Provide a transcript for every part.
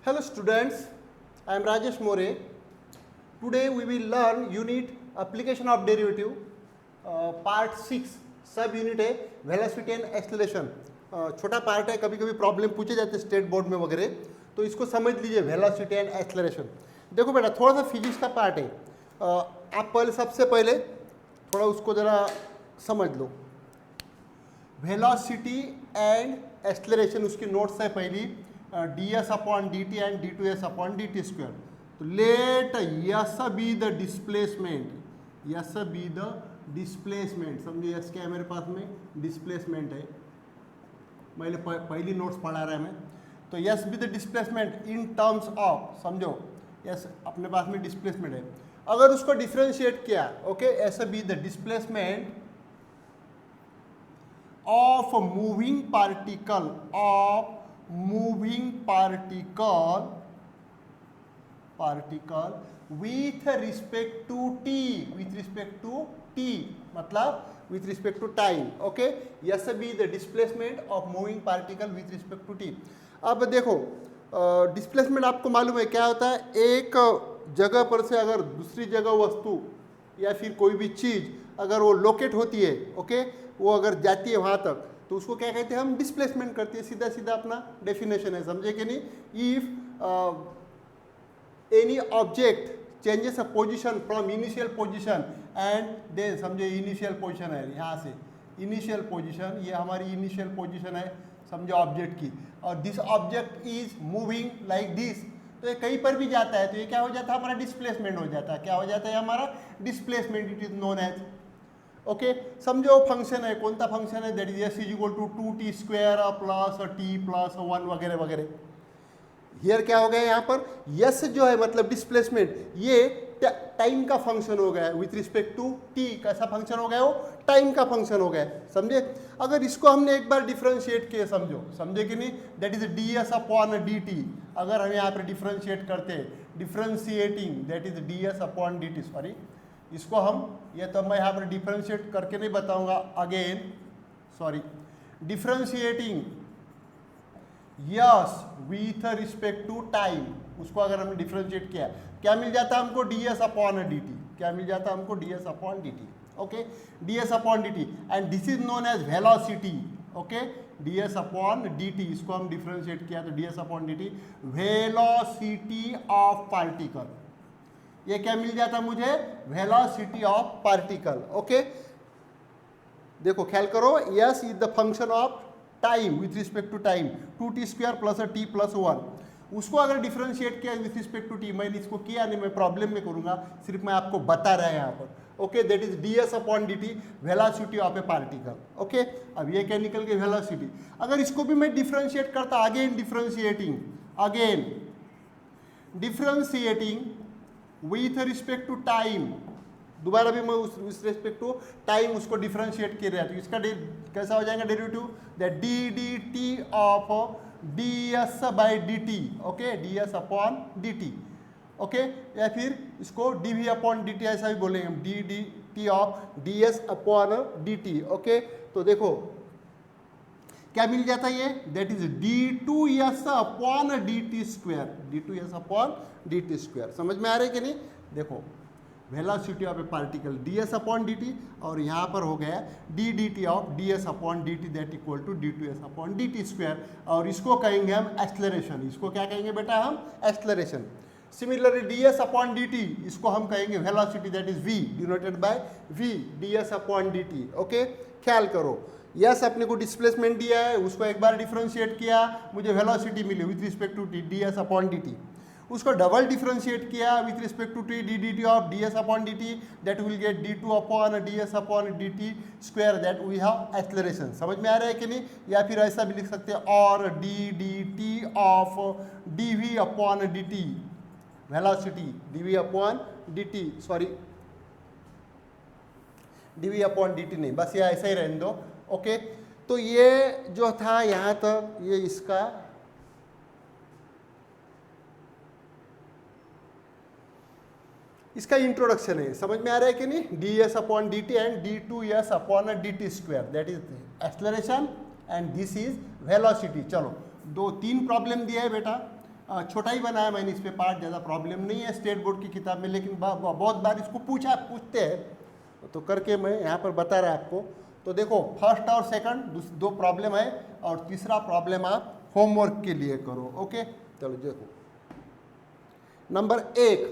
Hello students, I am Rajesh More. Today we will learn unit application of derivative part 6 सब unit है velocity and acceleration. छोटा part है, कभी कभी problem पूछे जाते हैं स्टेट बोर्ड में वगैरह, तो इसको समझ लीजिए वेलोसिटी एंड एक्सेलरेशन। देखो बेटा, थोड़ा सा फिजिक्स का पार्ट है, आप पहले सबसे पहले थोड़ा उसको ज़रा समझ लो। वेलोसिटी एंड एक्सेलरेशन उसकी नोट्स है पहली ds upon dt and d2s upon dt square. तो let S be the displacement, S be the displacement, समझो यस क्या है मेरे पास में, डिस्प्लेसमेंट है, मैंने पहली नोट्स पढ़ा रहा है मैं। तो yes be the displacement in terms of, समझो यस अपने पास में डिस्प्लेसमेंट है, अगर उसको डिफ्रेंशिएट किया, okay, yes be the displacement of moving particle with respect to t, मतलब with respect to time, okay, yes be the displacement of moving particle with respect to t। अब देखो displacement आपको मालूम है क्या होता है, एक जगह पर से अगर दूसरी जगह वस्तु या फिर कोई भी चीज अगर वो लोकेट होती है, ओके, वो अगर जाती है वहाँ तक, तो उसको क्या कहते हैं, हम डिस्प्लेसमेंट करते हैं। सीधा सीधा अपना डेफिनेशन है, समझे कि नहीं। If any object changes a position from initial position and then, समझे इनिशियल पोजीशन है यहाँ से, इनिशियल पोजीशन, ये हमारी इनिशियल पोजीशन है समझो ऑब्जेक्ट की, और this object is moving like this, तो ये कहीं पर भी जाता है तो ये क्या हो जाता है, हमारा डिस्प्लेसमेंट हो जाता है। क्या हो जाता है हमारा displacement, it is known as, okay. समझो फंक्शन है, कौन सा फंक्शन है, that is s is equal to 2t square plus t plus 1 वगैरह वगैरह। हियर क्या हो गया यहाँ पर, यस जो है मतलब डिस्प्लेसमेंट, ये टाइम का फंक्शन हो गया विथ रिस्पेक्ट टू t। कैसा फंक्शन हो गया वो, टाइम का फंक्शन हो गया, समझे। अगर इसको हमने एक बार डिफ्रेंशिएट किया, समझे कि नहीं, that is ds upon dt। अगर हम यहाँ पर डिफ्रेंशिएट करते हैं, differentiating, that is ds upon dt, sorry, इसको हम, ये तो मैं यहाँ पर डिफ्रेंशिएट करके नहीं बताऊंगा, again sorry, differentiating s with respect to time, उसको अगर हमने डिफ्रेंशिएट किया, क्या मिल जाता है हमको, ds अपॉन dt। क्या मिल जाता है हमको, ds upon dt, okay, ds upon dt, and this is known as velocity, okay, ds upon dt, इसको हम डिफ्रेंशिएट किया तो ds upon dt, velocity of particle, ये क्या मिल जाता मुझे, वेलोसिटी ऑफ पार्टिकल, ओके। देखो ख्याल करो, s is the function of time with respect to time, 2t square plus t plus 1, उसको अगर डिफ्रेंशिएट किया विथ रिस्पेक्ट टू t, मैंने इसको किया नहीं, मैं प्रॉब्लम में करूंगा, सिर्फ मैं आपको बता रहा है यहाँ पर, okay, that is ds upon dt, velocity of a particle, okay. अब ये क्या निकल गई, वेलोसिटी। अगर इसको भी मैं डिफ्रेंशिएट करता, again differentiating with respect to time, दोबारा भी मैं उस रिस्पेक्ट टू टाइम उसको डिफ्रेंशिएट कर रहा है, तो इसका कैसा हो जाएगा derivative, that dt of ds by dt, okay, ds upon dt, okay, या फिर इसको dv अपॉन dt ऐसा भी बोलेंगे हम, dt of ds upon dt, okay. तो देखो क्या मिल जाता है ये, that is d2s upon dt square, d2s upon dt square. समझ में आ रहा है कि नहीं। देखो velocity of a particle ds upon dt, और यहाँ पर हो गया dt of ds upon dt, that equal to d2s upon dt square, और इसको कहेंगे हम एक्सेलरेशन। इसको क्या कहेंगे बेटा हम, acceleration. Similarly ds upon dt, इसको हम कहेंगे velocity, that is v denoted by v, ds upon dt, okay. ख्याल करो, यस अपने को डिस्प्लेसमेंट दिया है, उसको एक बार डिफ्रेंशिएट किया, मुझे वेलोसिटी मिली with respect to t, ds upon dt, उसको डबल डिफ्रेंशिएट किया with respect to t, dt of ds upon dt, that will get d2 upon ds upon dt square, that we have acceleration. समझ में आ रहा है कि नहीं। या फिर ऐसा भी लिख सकते हैं, और dt of dv upon dt, velocity dv upon dt, sorry dv upon dt नहीं, बस ये ऐसा ही रहने दो, ओके। तो ये जो था यहाँ तक, ये इसका इंट्रोडक्शन है, समझ में आ रहा है कि नहीं। ds upon dt and d2s upon dt square, that is acceleration and this is velocity. चलो 2-3 प्रॉब्लम दिया है बेटा, छोटा ही बनाया मैंने इस पे पार्ट, ज़्यादा प्रॉब्लम नहीं है स्टेट बोर्ड की किताब में, लेकिन बहुत बार इसको पूछते हैं तो करके मैं यहाँ पर बता रहा आपको। तो देखो फर्स्ट और सेकंड दो प्रॉब्लम है, और तीसरा प्रॉब्लम आप होमवर्क के लिए करो। ओके चलो देखो नंबर 1,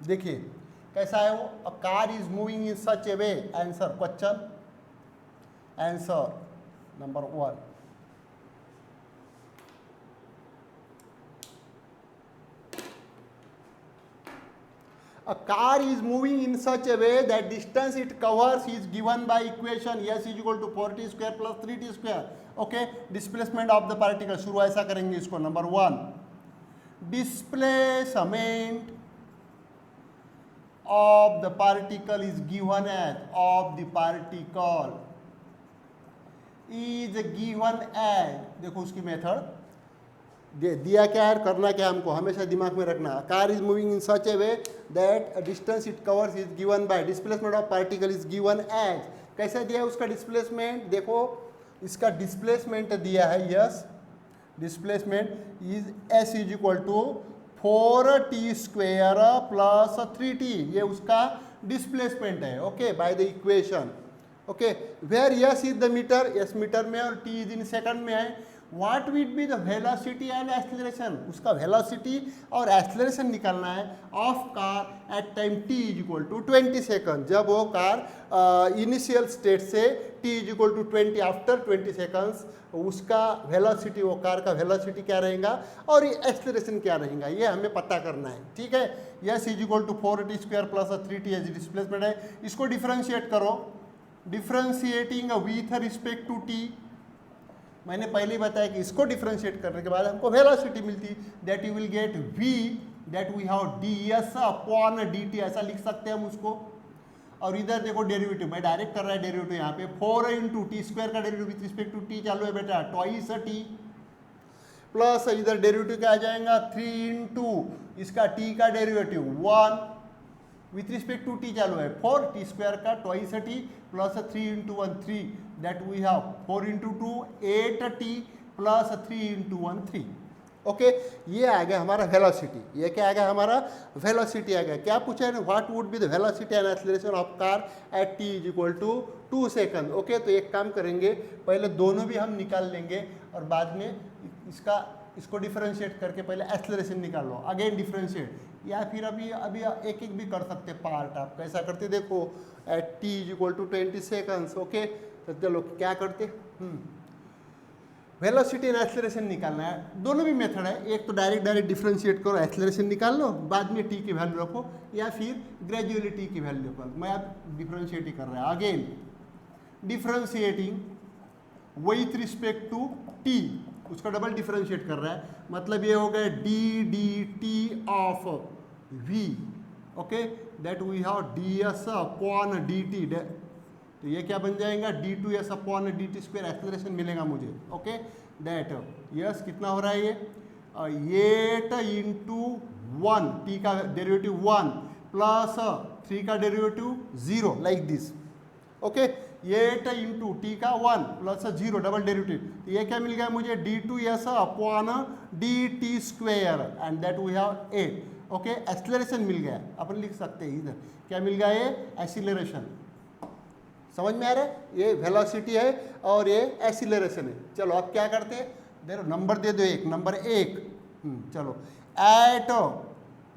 देखिए कैसा है वो, a car is moving in such a way, answer question, answer number 1। A car is moving in such a way that distance it covers is given by equation s is equal to 4t square plus 3t square. Okay, displacement of the particle, शुरू ऐसा करेंगे इसको। Number 1, displacement of the particle is given as, of the particle is given as, देखो उसकी method दिया क्या है, करना क्या हमको हमेशा दिमाग में रखना। Car is moving in such a way that distance it covers is given by, displacement of particle is given as, कैसे दिया है उसका डिस्प्लेसमेंट, देखो इसका डिस्प्लेसमेंट दिया है, s displacement is s is equal to 4t square plus 3t, ये उसका डिस्प्लेसमेंट है। Okay by the equation. Okay where s is the metre, s metre में और टी इज इन सेकंड में है। What will be the velocity and acceleration, उसका velocity और acceleration निकालना है of car at time t is equal to 20 second, जब वो कार इनिशियल स्टेट से t is equal to 20 after 20 seconds, उसका वेलोसिटी, वो कार का वेलोसिटी क्या रहेगा और एक्सेलरेशन क्या रहेगा, ये हमें पता करना है। ठीक है, s is equal to 4t स्क्वायर प्लस 3t एज डिस्प्लेसमेंट है, इसको डिफ्रेंशिएट करो, differentiating with respect to t, मैंने पहले ही बताया कि इसको डिफ्रेंशिएट करने के बाद हमको वेलोसिटी मिलती, that you will get v that we have ds upon dt, ऐसा लिख सकते हैं हम उसको। और इधर देखो डेरिवेटिव, मैं डायरेक्ट कर रहा है डेरिवेटिव यहाँ पे, 4 इंटू टी स्क्वायर का derivative with respect to t चालू है बेटा, ट्वाइस टी, प्लस इधर डेरिवेटिव क्या आ जाएगा 3 इंटू इसका टी का derivative 1 with respect to t चालू है 4 टी स्क्वायर का twice t plus 3 into 1 3, that we have 4 into 2 8 t plus 3 into 1 3। Okay ये आ गया हमारा वेलोसिटी, ये क्या आ गया हमारा वेलोसिटी आ गया। क्या पूछा है ना, what would be the velocity and acceleration of car at t is equal to 2 second. Okay तो एक काम करेंगे, पहले दोनों भी हम निकाल लेंगे और बाद में इसको डिफरेंशिएट करके पहले एक्सेलरेशन निकाल लो, अगेन डिफरेंशिएट, या फिर अभी एक एक भी कर सकते पार्ट। आप कैसा करते देखो, at t is equal to 20 seconds. Okay तो चलो क्या करते, वेलोसिटी एंड एक्सेलरेशन निकालना है, दोनों भी मेथड है, एक तो डायरेक्ट डिफरेंशिएट करो एक्सेलरेशन निकाल लो, बाद में टी की वैल्यू रखो, या फिर ग्रेजुअली टी की वैल्यू रखो। मैं अब डिफरेंशिएट ही कर रहा है, again differentiating with respect to t, उसका डबल डिफरेंशिएट कर रहा है, मतलब ये हो गया d d t of v, okay that we have d s upon d t, तो ये क्या बन जाएगा d two s upon d t square, acceleration मिलेगा मुझे। ओके दैट यस कितना हो रहा है ये 8 इंटू 1 टी का डेरिवेटिव 1 प्लस 3 का derivative 0 like this. Okay 8 into t का 1 प्लस 0 डबल डेरिवेटिव, तो ये क्या मिल गया मुझे d two s upon d t square and that we have 8। Okay acceleration मिल गया, अपन लिख सकते हैं इधर क्या मिल गया, ये एक्सीलरेशन। समझ में आ रहा है, ये वेलोसिटी है और ये एक्सीलरेशन है। चलो अब क्या करते हैं, देखो नंबर दे दो, एक नंबर 1 चलो एट,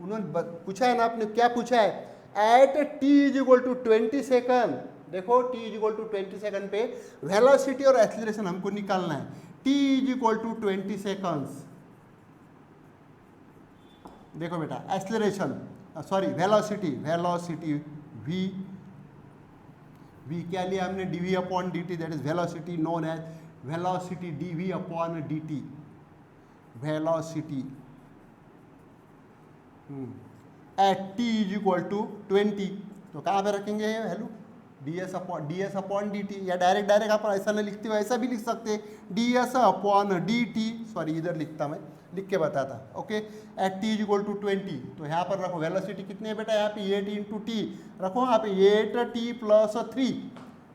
उन्होंने पूछा है ना आपने, क्या पूछा है, at t is equal to 20 second, देखो t is equal to 20 second पे वेलोसिटी और एक्सीलरेशन हमको निकालना है। T is equal to 20 seconds, देखो बेटा एक्सीलरेशन सॉरी वेलोसिटी v क्या लिया हमने, dv upon dt, that is velocity known as velocity dv upon dt, velocity at t is equal to 20, तो कहाँ पे रखेंगे ये value, d s upon d t, या डायरेक्ट डायरेक्ट आप ऐसा नहीं लिखते हो, ऐसा भी लिख सकते d s upon d t, sorry इधर लिखता मैं, लिख के बताता, okay. At t is equal to 20, तो यहाँ पर रखो वेलोसिटी कितनी है बेटा, यहाँ पे 8 इंटू टी रखो, यहाँ पे 8 टी प्लस 3,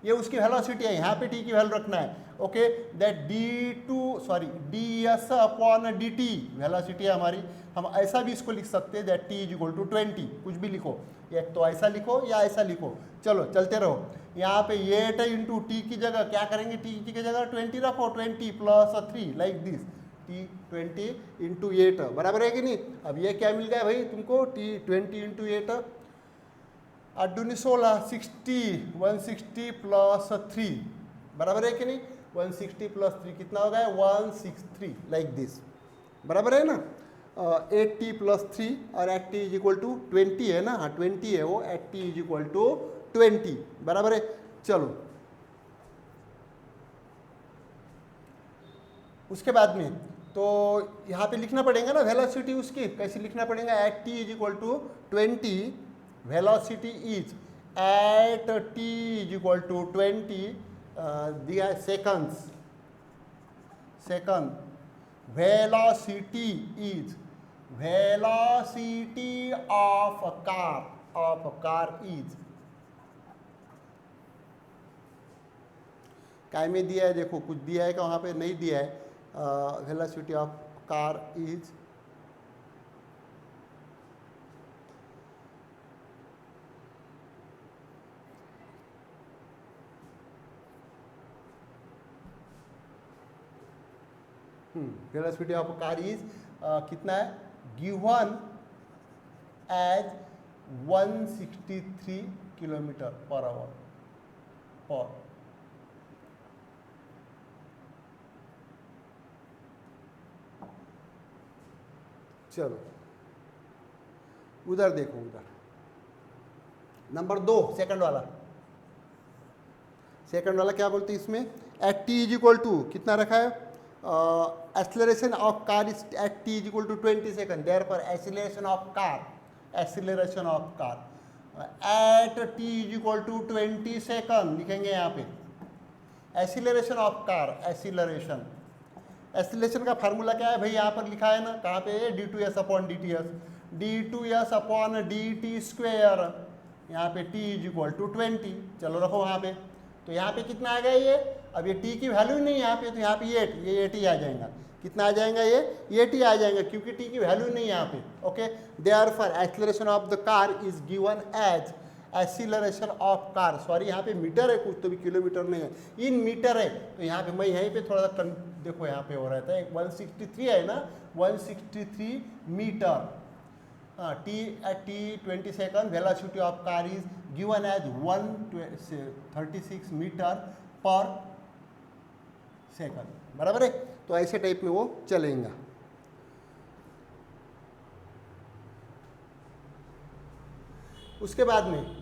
ये उसकी वेलोसिटी है, यहाँ पे टी की वैल्यू रखना है, okay. That d s upon d t velocity है हमारी, हम ऐसा भी इसको लिख सकते हैं that t is equal to 20, कुछ भी लिखो, एक तो ऐसा लिखो या ऐसा लिखो, चलो चलते रहो। यहाँ पे 8 इंटू टी की जगह क्या करेंगे, टी की जगह 20 रखो, 20 plus 3 like this, T 20 into 8 बराबर है कि नहीं। अब ये क्या मिल गया भाई तुमको, टी 20 इंटू 8 8 दूनी 16, 60, 160 प्लस 3 बराबर है कि नहीं, 160 प्लस 3 कितना हो गया, 163 लाइक दिस, बराबर है ना। 8t प्लस 3 और at t is equal to 20 है ना, हाँ 20 है वो, at t is equal to 20 बराबर है। चलो उसके बाद में तो यहाँ पे लिखना पड़ेगा ना वेलोसिटी उसकी, कैसे लिखना पड़ेगा, at t is equal to 20, velocity is at t is equal to 20 दिया है seconds, second, velocity is velocity of a car is, काय में दिया है देखो, कुछ दिया है क्या वहाँ पे, नहीं दिया है, velocity of car is velocity of car is कितना है, given as 163 kilometre per hour पर, चलो उधर देखो, उधर नंबर 2 सेकंड वाला, सेकंड वाला क्या बोलते हैं इसमें, at t is equal to कितना रखा है, acceleration of car is at t is equal to 20 second, there पर acceleration of car at t is equal to 20 second लिखेंगे यहाँ पे, एक्सीलरेशन ऑफ कार, एक्सीलरेशन का फार्मूला क्या है भाई, यहाँ पर लिखा है ना, कहाँ पे, d two s upon d t s, d two s upon d t square, यहाँ पे टी इज इक्वल टू 20, चलो रखो वहाँ पे, तो यहाँ पे कितना आ गया ये, अब ये टी की वैल्यू नहीं है यहाँ पे, तो यहाँ पे 8, ये 8 ही आ जाएगा, कितना आ जाएगा ये 8 ही आ जाएगा, क्योंकि टी की वैल्यू नहीं है यहाँ पे, okay. Therefore acceleration of the car is given as acceleration of car, sorry यहाँ पे मीटर है कुछ, तो भी किलोमीटर नहीं है, इन मीटर है, तो यहाँ पे मैं यहीं पे थोड़ा सा देखो यहाँ पे हो रहा था, 163 है ना, 163 metre, t at t 20 second, velocity of car is given as 136 metre per second, बराबर है। तो ऐसे टाइप में वो चलेगा। उसके बाद में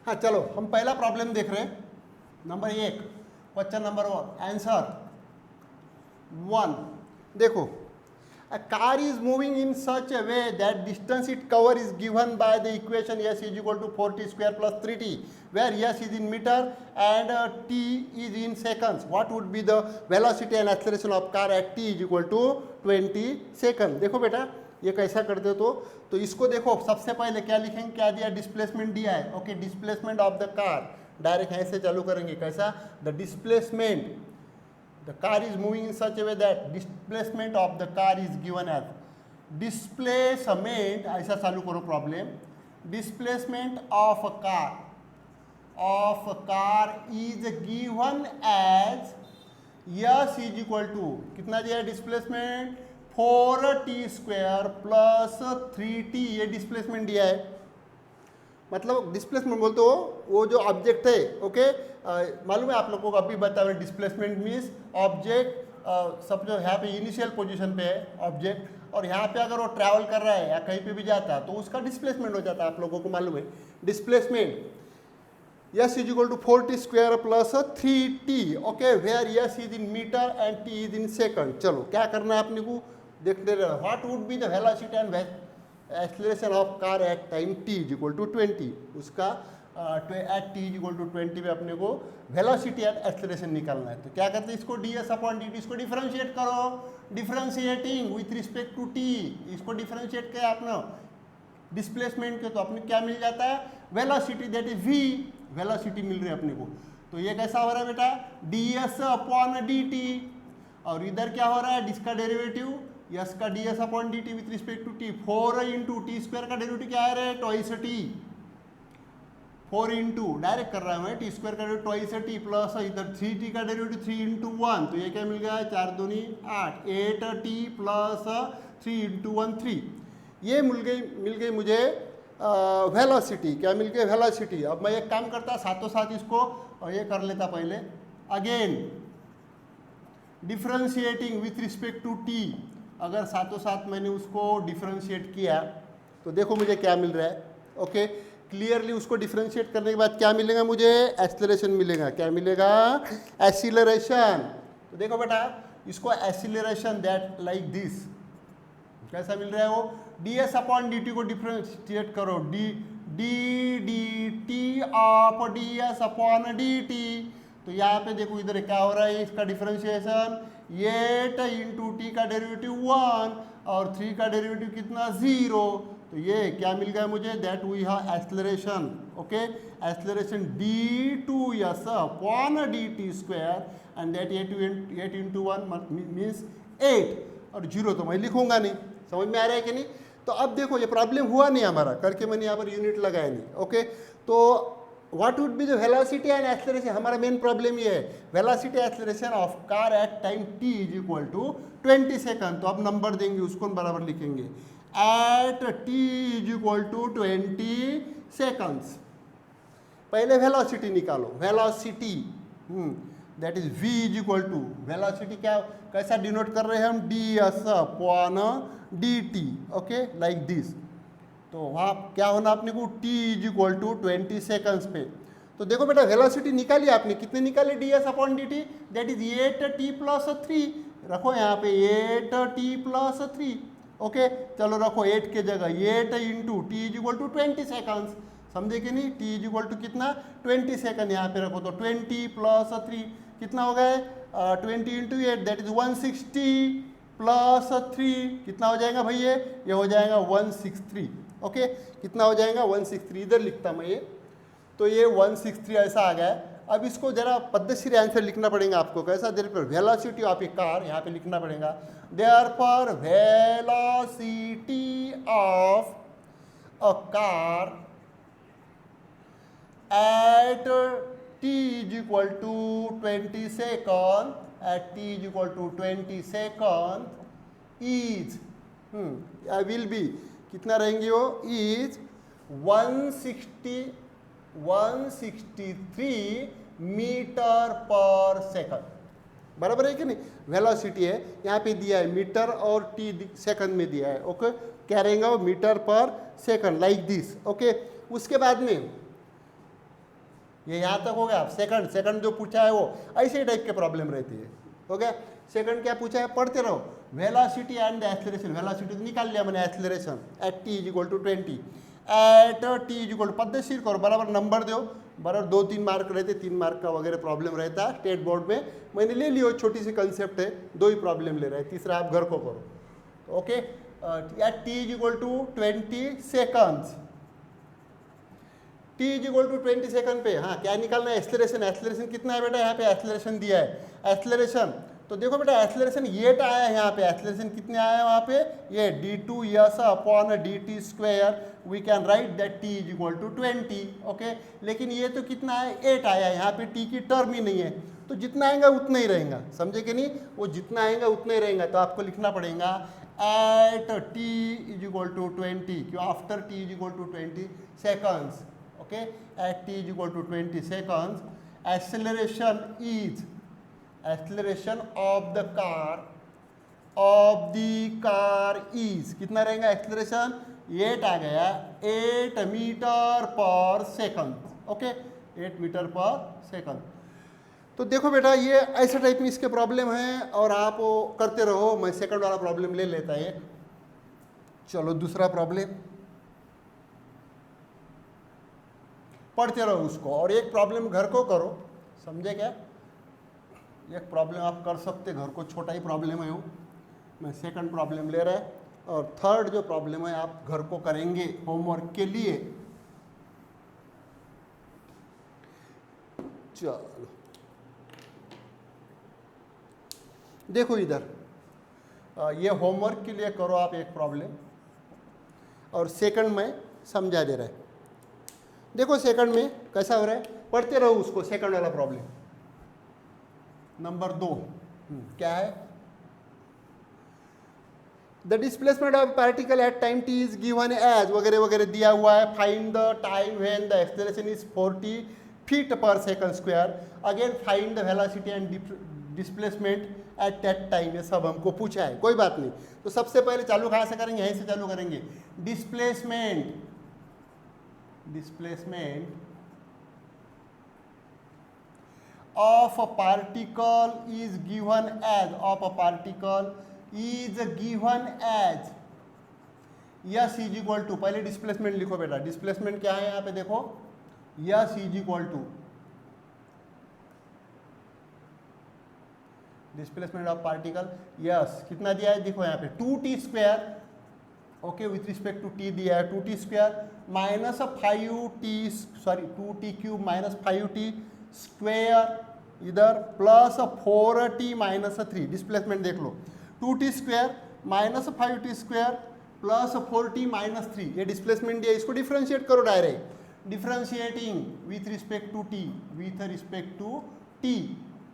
हाँ चलो हम पहला प्रॉब्लम देख रहे हैं, नंबर 1, क्वेश्चन नंबर 1, आंसर 1। देखो, a car is moving in such a way that distance it cover is given by the equation s is equal to 4t square plus 3t, where s is in meter and t is in seconds. What would be the velocity and acceleration of car at t is equal to 20 second? देखो बेटा ये कैसा करते हो तो इसको देखो, सबसे पहले क्या लिखेंगे, क्या दिया, डिस्प्लेसमेंट दिया है। Okay, displacement of the car, direct ऐसे चालू करेंगे, कैसा, the displacement, the car is moving in such a way that displacement of the car is given as displacement, ऐसा चालू करो problem, displacement of a car is given as s is equal to कितना दिया है displacement, 4t स्क्वायर plus 3t, ये displacement दिया है। मतलब डिस्प्लेसमेंट बोलते हो वो जो ऑब्जेक्ट है। ओके, मालूम है आप लोगों को, अभी बता रहे, डिस्प्लेसमेंट मीन्स ऑब्जेक्ट सब जो यहाँ पे इनिशियल पोजीशन पे है ऑब्जेक्ट, और यहाँ पे अगर वो ट्रैवल कर रहा है या कहीं पे भी जाता है तो उसका डिस्प्लेसमेंट हो जाता है, आप लोगों को मालूम है। Displacement s is equal to 4t square plus 3t, okay, where s is in meter and t is in second। चलो क्या करना है अपने को, देखते रहे, what would be the velocity and acceleration of car at time t is equal to 20, उसका at t is equal to 20 पे अपने को वेलोसिटी एंड एक्सेलरेशन निकालना है। तो क्या करते हैं, इसको ds अपॉन dt, इसको डिफरेंशिएट करो, differentiating with respect to t, इसको डिफरेंशिएट किया आपने डिस्प्लेसमेंट के, तो अपने क्या मिल जाता है, velocity, that is v, velocity मिल रही है अपने को। तो ये कैसा हो रहा है बेटा, ds अपॉन dt, और इधर क्या हो रहा है, इसका डेरिवेटिव यस का ds upon dt with respect to t, 4 into t square का डेरिवेटिव क्या आ रहा है, ट्वाइस टी, 4 इंटू डायरेक्ट कर रहा है मैं, टी स्क्वायर का डेरिवेटिव ट्वाइस टी प्लस इधर 3t का डेरिवेटिव 3 इंटू 1, तो ये क्या मिल गया, 4 दूनी 8, 8t प्लस 3 इंटू 1 3, ये मिल गई मुझे वेलोसिटी। क्या मिल गई, वेलोसिटी। अब मैं एक काम करता, साथों साथ इसको और ये कर लेता पहले, again differentiating with respect to t, अगर साथों साथ मैंने उसको डिफरेंशिएट किया तो देखो मुझे क्या मिल रहा है। ओके, क्लियरली उसको डिफरेंशिएट करने के बाद क्या मिलेगा, मुझे एक्सेलरेशन मिलेगा। क्या मिलेगा, एक्सीलरेशन। तो देखो बेटा, इसको एक्सीलरेशन दैट लाइक दिस, कैसा मिल रहा है वो, ds अपॉन dt को डिफरेंशिएट करो, dt of ds upon dt, तो यहाँ पे देखो इधर क्या हो रहा है, इसका डिफरेंशिएशन 8 इंटू टी का डेरिवेटिव 1 और 3 का डेरिवेटिव कितना 0, तो ये क्या मिल गया मुझे, that we have acceleration. Okay, acceleration d2s upon dt square and that 8 into 1 means 8, और 0 तो मैं लिखूंगा नहीं। समझ में आ रहा है कि नहीं। तो अब देखो ये प्रॉब्लम हुआ नहीं हमारा, करके मैंने यहाँ पर यूनिट लगाया नहीं। ओके, तो what would be the velocity and acceleration, हमारा मेन प्रॉब्लम ये है, velocity acceleration of car at time t is equal to 20 second. तो अब नंबर देंगे, उसको बराबर लिखेंगे, at t is equal to 20 seconds. पहले वेलोसिटी निकालो, velocity that is v is equal to, velocity क्या कैसा डिनोट कर रहे हैं हम, ds upon dt। Okay, like this. तो वहाँ क्या होना अपने को, t is equal to 20 seconds पे। तो देखो बेटा वेलोसिटी निकाली आपने, कितने निकाले, ds upon dt, that is 8t plus 3, रखो यहाँ पे 8t प्लस 3। ओके, चलो रखो 8 के जगह 8 into t is equal to 20 seconds, समझे कि नहीं, t इज इक्वल टू कितना 20 सेकंड, यहाँ पे रखो, तो 20 प्लस 3 कितना हो गया, 20 इंटू 8 दैट इज 160 प्लस 3 कितना हो जाएगा भैया, ये हो जाएगा 163। ओके, कितना हो जाएगा 163, इधर लिखता मैं ये, तो ये 163 ऐसा आ गया। अब इसको जरा पद्धति आंसर लिखना पड़ेगा आपको, कैसा, देर पर वेलोसिटी ऑफ ए कार यहाँ पे लिखना पड़ेगा, देयर पर velocity of a car eight t is equal to 20 second, at t is equal to 20 second is will be कितना रहेंगे वो, is 163 मीटर पर सेकंड, बराबर है कि नहीं। वेलोसिटी है यहाँ पे दिया है मीटर और टी सेकंड में दिया है। ओके, क्या रहेगा वो, metre per second, like this. Okay, उसके बाद में ये यहाँ तक हो गया। सेकंड जो पूछा है वो ऐसे टाइप के प्रॉब्लम रहती है। हो गया। सेकंड क्या पूछा है, पढ़ते रहो। Velocity and the acceleration, velocity तो निकाल लिया मैंने, acceleration at t is equal to 20 at t is equal to, पद्धतशीर करो, बराबर नंबर दो, बराबर 2-3 मार्क रहते, 3 मार्क का वगैरह प्रॉब्लम रहता है स्टेट बोर्ड में। मैंने ले लियो, छोटी सी कंसेप्ट है, 2 ही प्रॉब्लम ले रहे हैं, तीसरा आप घर को करो। Okay, at t is equal to 20 seconds, t is equal to 20 second पे, हाँ क्या निकालना है, एक्सेलरेशन। एक्सेलरेशन कितना है बेटा, यहाँ पे एक्सेलरेशन दिया है, एक्सेलरेशन तो देखो बेटा एक्सेलरेशन ये आया है यहाँ पे, एक्सेलरेशन कितने आया है वहाँ पे, ये d2 s upon dt square, we can write that t is equal to 20। Okay, लेकिन ये तो कितना है, 8 आया है, यहाँ पे t की टर्म ही नहीं है, तो जितना आएगा उतना ही रहेगा, समझे कि नहीं, वो जितना आएगा उतना ही रहेगा। तो आपको लिखना पड़ेगा at t is equal to 20, क्यों, after t is equal to 20 seconds. Okay, at t is equal to 20 seconds, acceleration of the car is कितना रहेगा एक्सेलरेशन, 8 आ गया, 8 metre per second. Okay, 8 metre per second. तो देखो बेटा ये ऐसे type में इसके प्रॉब्लम हैं और आप वो करते रहो। मैं सेकंड वाला प्रॉब्लम ले लेता है। चलो दूसरा प्रॉब्लम पढ़ते रहो उसको, और एक प्रॉब्लम घर को करो, समझे क्या, एक प्रॉब्लम आप कर सकते घर को, छोटा ही प्रॉब्लम है वो, मैं सेकंड प्रॉब्लम ले रहा है, और थर्ड जो प्रॉब्लम है आप घर को करेंगे होमवर्क के लिए। चलो देखो इधर, ये होमवर्क के लिए करो आप एक प्रॉब्लम, और सेकंड में समझा दे रहा है। देखो सेकंड में कैसा हो रहा है, पढ़ते रहो उसको, सेकंड वाला प्रॉब्लम नंबर 2 क्या है, the displacement of particle at time t is given as वगैरह वगैरह दिया हुआ है, find the time when the acceleration is 40 feet per second square, again find the velocity and displacement at that time. ये सब हमको पूछा है, कोई बात नहीं। तो सबसे पहले चालू कहाँ से करेंगे, यहीं से चालू करेंगे। Displacement of a particle is given as, s is equal to, पहले डिस्प्लेसमेंट लिखो बेटा, डिस्प्लेसमेंट क्या है यहाँ पे देखो, s is equal to displacement of particle, s कितना दिया है देखो यहाँ पे 2t square, okay, with respect to t दिया है 2t square minus 2t cube minus 5t square इधर प्लस 4t माइनस 3, डिस्प्लेसमेंट देख लो, 2t square minus 5t square plus 4t minus 3, ये डिस्प्लेसमेंट दिया, इसको डिफ्रेंशिएट करो direct, differentiating with respect to t,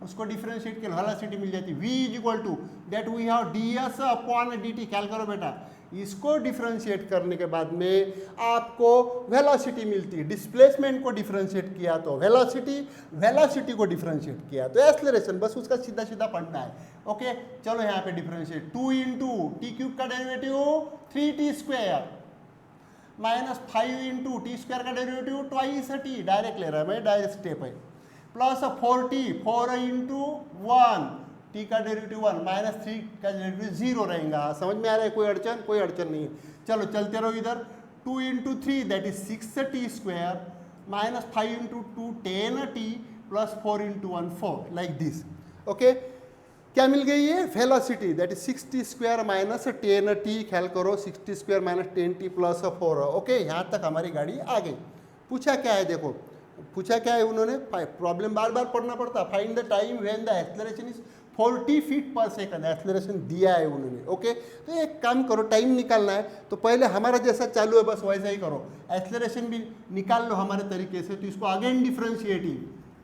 उसको डिफ्रेंशिएट के वेलोसिटी मिल जाती है, v is equal to that we have ds upon dt, ख्याल करो बेटा, इसको डिफ्रेंशिएट करने के बाद में आपको वेलोसिटी मिलती है, डिस्प्लेसमेंट को डिफ्रेंशिएट किया तो वेलोसिटी को डिफ्रेंशिएट किया तो एक्सेलरेशन, बस उसका सीधा सीधा पढ़ना है। ओके, चलो यहाँ पे डिफ्रेंशिएट, 2 इंटू टी क्यूब का derivative 3t square minus 5 into t square का डेरिवेटिव ट्वाइस t, डायरेक्ट ले रहा है मैं, डायरेक्ट स्टेप है, प्लस 4 इंटू 1 टी का डेरिवेटिव 1 माइनस 3 का डेरिवेटिव 0 रहेगा। समझ में आ रहा है, कोई अड़चन नहीं है। चलो चलते रहो इधर, 2 into 3 that is 6t square minus 5 into 2 10t plus 4 into 1 4, like this. Okay, क्या मिल गई है, velocity that is 6t square minus 10t, ख्याल करो 6t square minus 10t plus 4। Okay, यहाँ तक हमारी गाड़ी आ गई। पूछा क्या है देखो, पूछा क्या है उन्होंने, प्रॉब्लम बार बार पढ़ना पड़ता, find the time when the acceleration is 40 feet per second, acceleration दिया है उन्होंने। ओके, तो एक काम करो, टाइम निकालना है तो पहले हमारा जैसा चालू है बस वैसा ही करो, एक्सेलरेशन भी निकाल लो हमारे तरीके से। तो इसको अगेन डिफ्रेंशिएटिंग,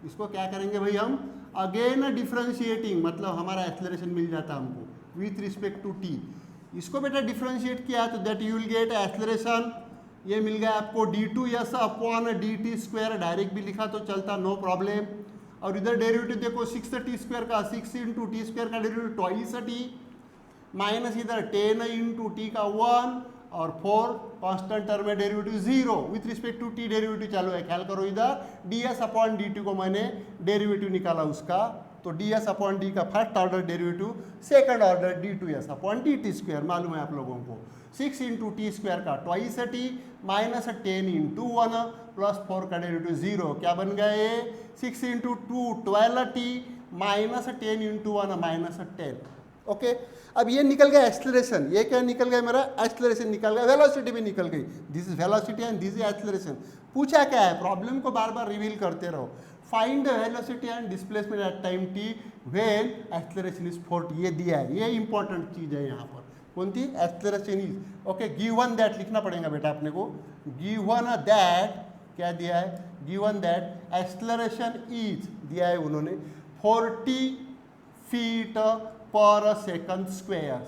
इसको क्या करेंगे भाई हम, अगेन डिफ्रेंशिएटिंग, मतलब हमारा एक्सेलरेशन मिल जाता हमको विथ रिस्पेक्ट टू टी। इसको बेटा डिफ्रेंशिएट किया तो that you will get acceleration, ये मिल गया आपको d2 s upon dt square, direct भी लिखा तो चलता, नो प्रॉब्लम। और इधर डेरिवेटिव देखो 6t स्क्वायर का 6 इंटू टी स्क्वायर का डेरिवेटिव ट्वाइस t माइनस इधर 10 इंटू टी का 1 और 4 कांस्टेंट टर्म में derivative 0 with respect to t derivative चालू है। ख्याल करो इधर ds अपॉन dt को मैंने डेरिवेटिव निकाला उसका, तो ds अपॉन डी का first order derivative, second order d2s upon dt square मालूम है आप लोगों को। 6 इंटू टी स्क्वायर का twice T minus 10 into 1 plus 4 का डेरिवेटिव 0, क्या बन गया ये 6 into 2 12 T minus 10 into 1 minus 10। Okay, अब ये निकल गया एक्सेलरेशन, ये क्या निकल गया मेरा एक्सेलरेशन निकल गया, वेलोसिटी भी निकल गई। This is velocity and this is acceleration. पूछा क्या है, प्रॉब्लम को बार बार रिवील करते रहो। Find the velocity and displacement at time T when acceleration is 40, ये दिया है, ये इंपॉर्टेंट चीज है यहाँ पर। कौन सी? Acceleration is, okay, given that लिखना पड़ेगा बेटा अपने को। गिवन दैट क्या दिया है, गिवन दैट एक्सेलरेशन इज दिया है उन्होंने 40 feet per second square.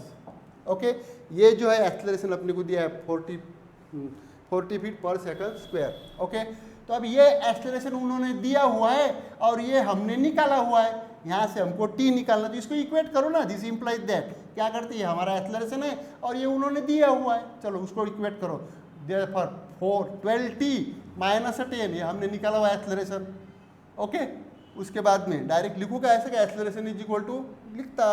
Okay, ये जो है एक्सेलरेशन अपने को दिया है 40 feet per second square. Okay, तो अब ये एक्सेलरेशन उन्होंने दिया हुआ है और ये हमने निकाला हुआ है, यहाँ से हमको टी निकालना, तो इसको इक्वेट करो ना, दिस इंप्लाइज दैट। क्या करती है, हमारा एक्सेलरेशन है और ये उन्होंने दिया हुआ है, चलो उसको इक्वेट करो। देयरफॉर 12t माइनस 10, ये हमने निकाला हुआ एक्सेलरेशन। ओके, उसके बाद में डायरेक्ट लिखूंगा ऐसे कि एक्सेलरेशन इज इक्वल टू, लिखता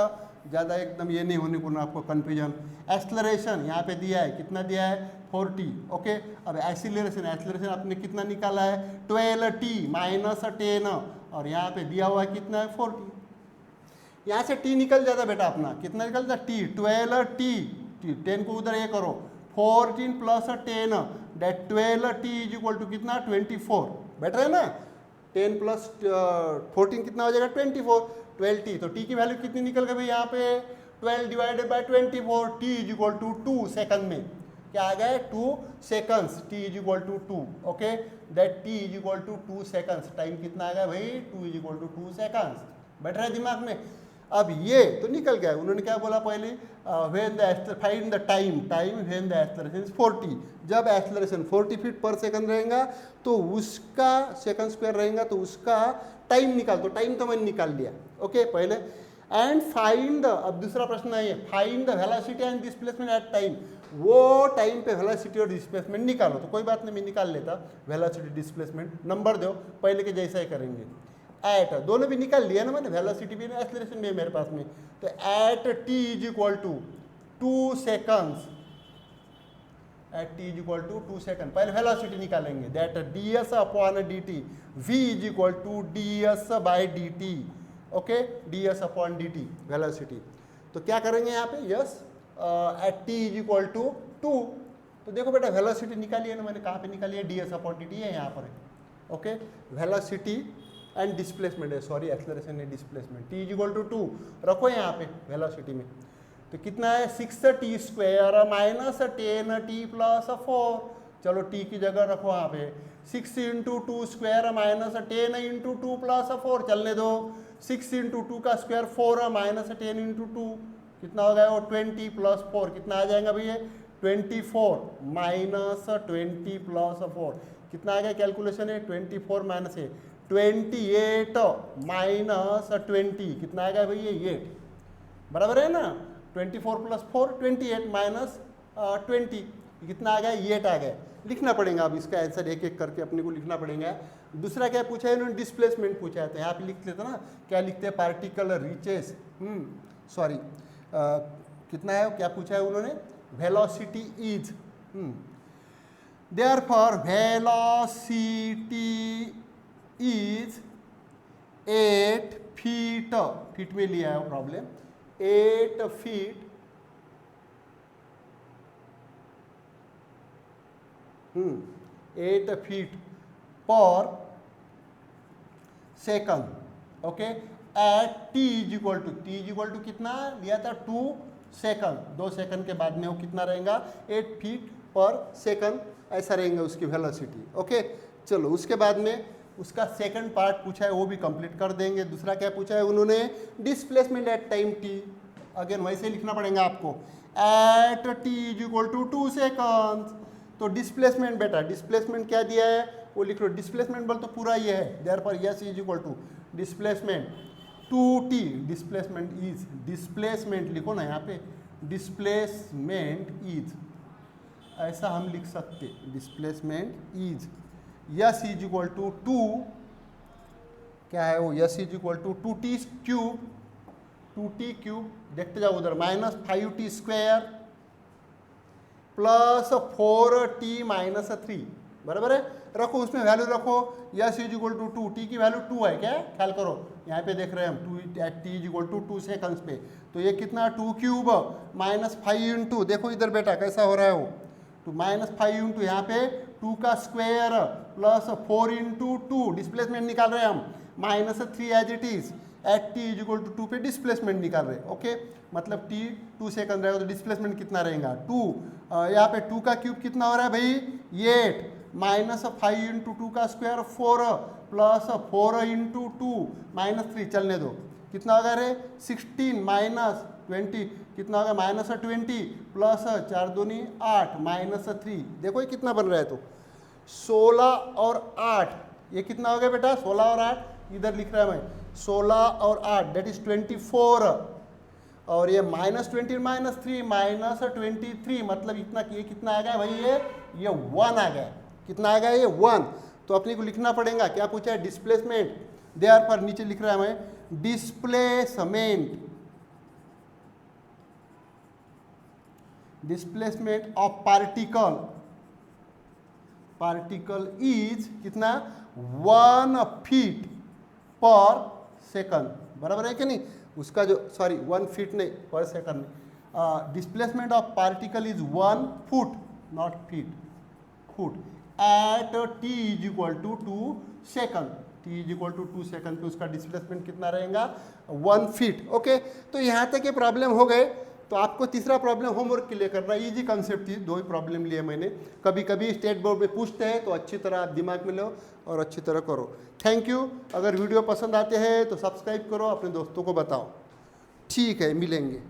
ज़्यादा एकदम ये नहीं होने को ना आपको कन्फ्यूजन। एक्सेलरेशन यहाँ पे दिया है, कितना दिया है 40। ओके, अब एक्सेलरेशन आपने कितना निकाला है 12t माइनस 10 और यहाँ पे दिया हुआ है कितना है 40। यहाँ से t निकल जाता बेटा अपना, कितना निकलता t 12t, 10 को उधर ये करो 14 plus 10 that 12t is equal to कितना 24, बेटर है ना। 10 प्लस 14 कितना हो जाएगा 24, 12t, तो t की वैल्यू कितनी निकल गई भाई यहाँ पे 12 divided by 24, t is equal to 2 second में क्या आ गया 2 seconds, t is equal to 2। Okay, that t is equal to 2 seconds, time कितना आ गया भाई 2 इज इक्वल टू 2 सेकंड्स, बैठ रहा है दिमाग में। अब ये तो निकल गया, उन्होंने क्या बोला पहले, when the find the time when the acceleration is 40, जब एक्सेलरेशन 40 फीट पर सेकंड रहेगा तो उसका सेकंड स्क्वायर रहेगा तो उसका टाइम निकाल, तो टाइम तो मैंने निकाल लिया। ओके, पहले एंड फाइंड द, अब दूसरा प्रश्न है ये, find the velocity and displacement at time, वो टाइम पे वेलोसिटी और डिस्प्लेसमेंट निकालो, तो कोई बात नहीं मैं निकाल लेता, वेलोसिटी डिस्प्लेसमेंट नंबर दो, पहले के जैसा ही करेंगे। एट दोनों भी निकाल लिया ना मैंने, वेलोसिटी भी एक्सेलरेशन भी है मेरे पास में, तो at t is equal to 2 seconds, at t is equal to 2 second, पहले वेलोसिटी निकालेंगे, that ds upon dt, v is equal to ds by dt। Okay, ds upon dt velocity, तो क्या करेंगे यहाँ पे, s at t is equal to 2, तो देखो बेटा वेलोसिटी निकाली है ना मैंने, कहाँ पे निकाली है, ds अपॉन dt है यहाँ पर। ओके, वेलोसिटी एंड डिस्प्लेसमेंट है, सॉरी एक्सेलरेशन है displacement, t is equal to 2 रखो यहाँ पे वेलोसिटी में, तो कितना है 6t square minus 10t plus 4, चलो t की जगह रखो यहाँ पे 6 into 2 square minus 10 into 2 plus 4, चलने दो 6 इंटू 2 का स्क्वायर 4 माइनस 10 इंटू 2 कितना हो गया वो 20 प्लस 4, कितना आ जाएगा भैया 24 माइनस 20 प्लस 4, कितना आ गया कैलकुलेशन है 24 माइनस 28 माइनस 20, कितना आ गया भैया 8, बराबर है ना, 24 प्लस 4 28 माइनस 20, कितना आ गया 8 आ गया। लिखना पड़ेगा अब इसका आंसर एक एक करके अपने को लिखना पड़ेगा। दूसरा क्या पूछा है इन्होंने, डिस्प्लेसमेंट पूछा है, तो यहाँ पे लिख लेते ना, क्या लिखते हैं पार्टिकल रीचेस, सॉरी कितना है क्या पूछा है उन्होंने, velocity is, therefore velocity is 8 feet, feet में लिया है problem, 8 feet 8 feet per second. Okay, at t is equal to कितना लिया था 2 सेकंड, 2 सेकंड के बाद में वो कितना रहेगा 8 फीट पर सेकंड, ऐसा रहेंगे उसकी वेलोसिटी। ओके, चलो उसके बाद में उसका सेकंड पार्ट पूछा है वो भी कंप्लीट कर देंगे। दूसरा क्या पूछा है उन्होंने, displacement at time t, again वैसे लिखना पड़ेगा आपको, at t is equal to 2 second, तो डिस्प्लेसमेंट बेटा डिस्प्लेसमेंट क्या दिया है वो लिख लो, डिस्प्लेसमेंट बोल तो पूरा ये है, therefore s is equal to displacement 2t, displacement is, displacement लिखो ना यहाँ पे, डिस्प्लेसमेंट इज ऐसा हम लिख सकते, displacement is s is equal to 2, क्या है वो, s is equal to 2t cube, 2t cube, देखते जाओ उधर, minus 5t square plus 4t minus 3, बराबर है। रखो उसमें वैल्यू रखो, s is equal to 2, t की वैल्यू 2 है, क्या ख्याल करो, यहाँ पे देख रहे हैं हम 2 at t is equal to 2 seconds पे, तो ये कितना 2 क्यूब माइनस 5 इंटू, देखो इधर बेटा कैसा हो रहा है वो, तो माइनस 5 इंटू यहाँ पे 2 का स्क्वायर प्लस 4 इंटू 2, डिस्प्लेसमेंट निकाल रहे हैं हम, minus 3 as it is, at t is equal to 2 पे डिस्प्लेसमेंट निकाल रहे हैं, ओके। मतलब t 2 सेकंड रहेगा तो डिस्प्लेसमेंट कितना रहेगा 2, यहाँ पे 2 का क्यूब कितना हो रहा है भाई 8, माइनस 5 इंटू 2 का स्क्वायर 4 प्लस 4 इंटू 2 माइनस 3, चलने दो, कितना होगा रे 16 माइनस 20, कितना होगा माइनस 20 प्लस 4 दूनी 8 माइनस 3, देखो ये कितना बन रहा है, तो 16 और 8, ये कितना हो गया बेटा 16 और 8, इधर लिख रहा है मैं 16 और 8 दैट इज 24, और ये माइनस 20 माइनस 3 माइनस 23, मतलब इतना, ये कितना आ गया भाई, ये 1 आ गया, कितना आ गया ये 1, तो अपने को लिखना पड़ेगा, क्या पूछा है डिस्प्लेसमेंट, देयर पर नीचे लिख रहा है मैं डिस्प्लेसमेंट ऑफ पार्टिकल इज कितना 1 फीट पर सेकंड, बराबर है कि नहीं, उसका जो, सॉरी 1 फीट नहीं, per second, displacement of particle is 1 foot, not feet, foot, at t is equal to 2 second, t is equal to 2 second पे उसका डिस्प्लेसमेंट कितना रहेगा 1 फीट, ओके। तो यहाँ तक ये प्रॉब्लम हो गए, तो आपको तीसरा प्रॉब्लम होमवर्क के लिए करना, इजी कंसेप्ट थी, 2 ही प्रॉब्लम लिए मैंने, कभी कभी स्टेट बोर्ड में पूछते हैं तो अच्छी तरह आप दिमाग में लो और अच्छी तरह करो। थैंक यू, अगर वीडियो पसंद आते हैं तो सब्सक्राइब करो, अपने दोस्तों को बताओ, ठीक है, मिलेंगे।